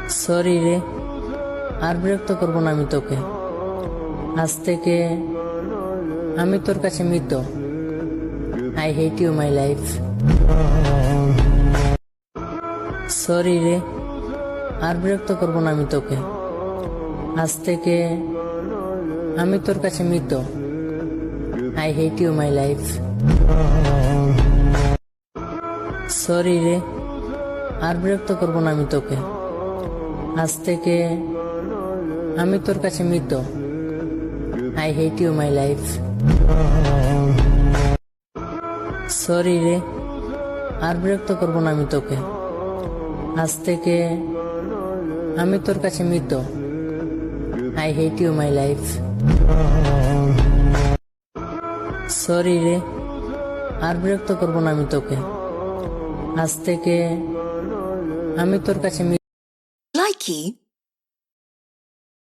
Sorry রে, আর বিরক্ত করবো না আমি তোকে। আজ থেকে আমি তোর কাছে মৃত। I hate you my life. Sorry রে, আর বিরক্ত করবো না আমি তোকে। আজ থেকে আমি তোর কাছে মৃত। I hate you my life. Sorry রে, আর বিরক্ত করবো না আমি তোকে। আজ থেকে আমি তোর কাছে মৃত। I hate you my life. Sorry রে, আর বিরক্ত করবো না আমি তোকে। আজ থেকে আমি তোর কাছে মৃত। I hate you my life. Sorry রে, আর বিরক্ত করবো না আমি তোকে। আজ থেকে আমি তোর কাছে Likey